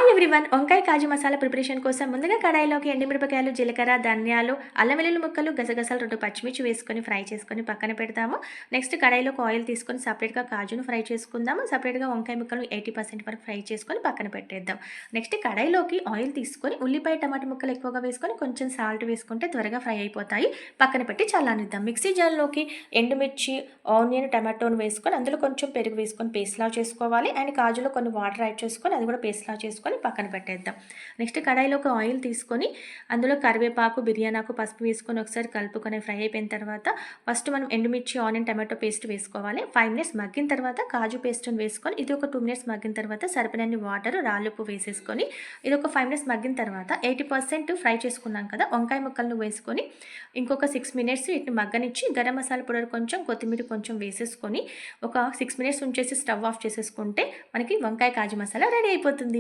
Hi everyone, వంకాయ కాజు masala preparation కోసం ముందుగా కడాయిలోకి ఎండుమిరపకాయలు, జీలకర్ర, ధనియాలు, అల్లం వెల్లుల్లి ముక్కలు, గసగసాలు, 2 పచ్చిమిర్చి వేసుకొని ఫ్రై చేసుకొని పక్కన పెడతాము. నెక్స్ట్ కడాయిలోకి ఆయిల్ తీసుకొని సపరేట్గా కాజును ఫ్రై చేసుకుందాము. సపరేట్గా వంకాయ ముక్కలు 80% వరకు ఫ్రై చేసుకొని పక్కన పెట్టేద్దాం. నెక్స్ట్ కడాయిలోకి ఆయిల్ తీసుకొని ఉల్లిపాయ, టమాటా ముక్కలు ఎక్కువగా వేసుకొని కొంచెం సాల్ట్ వేసుకుంటే త్వరగా ఫ్రై అయిపోతాయి. పక్కన పెట్టి చల్లానిద్దాం. మిక్సీ జార్లోకి ఎండుమిర్చి, ఆనియన్, టమాటోను వేసుకొని అందులో కొంచెం పెరుగు వేసుకొని పేస్ట్లా చేసుకోవాలి. అండ్ కాజులో కొన్ని వాటర్ యాడ్ చేసుకొని అది కూడా పేస్ట్లా చేసుకొని పక్కన పెట్టేద్దాం. నెక్స్ట్ కడాయిలోకి ఆయిల్ తీసుకొని అందులో కరివేపాకు, బిర్యానాకు, పసుపు వేసుకొని ఒకసారి కలుపుకొని ఫ్రై అయిపోయిన తర్వాత ఫస్ట్ మనం ఎండుమిర్చి, ఆనియన్, టమాటో పేస్ట్ వేసుకోవాలి. 5 మినిట్స్ మగ్గిన తర్వాత కాజు పేస్ట్ని వేసుకొని ఇది ఒక 2 మినిట్స్ మగ్గిన తర్వాత సరిపడినన్ని వాటర్, రాళ్ళుప్పు వేసేసుకొని ఇది ఒక 5 మినిట్స్ మగ్గిన తర్వాత 80% ఫ్రై చేసుకున్నాం కదా వంకాయ ముక్కలను వేసుకొని ఇంకొక 6 మినిట్స్ వీటిని మగ్గనిచ్చి గరం మసాలా పౌడర్ కొంచెం, కొత్తిమీర కొంచెం వేసేసుకొని ఒక 6 మినిట్స్ ఉంచేసి స్టవ్ ఆఫ్ చేసేసుకుంటే మనకి వంకాయ కాజు మసాలా రెడీ అయిపోతుంది.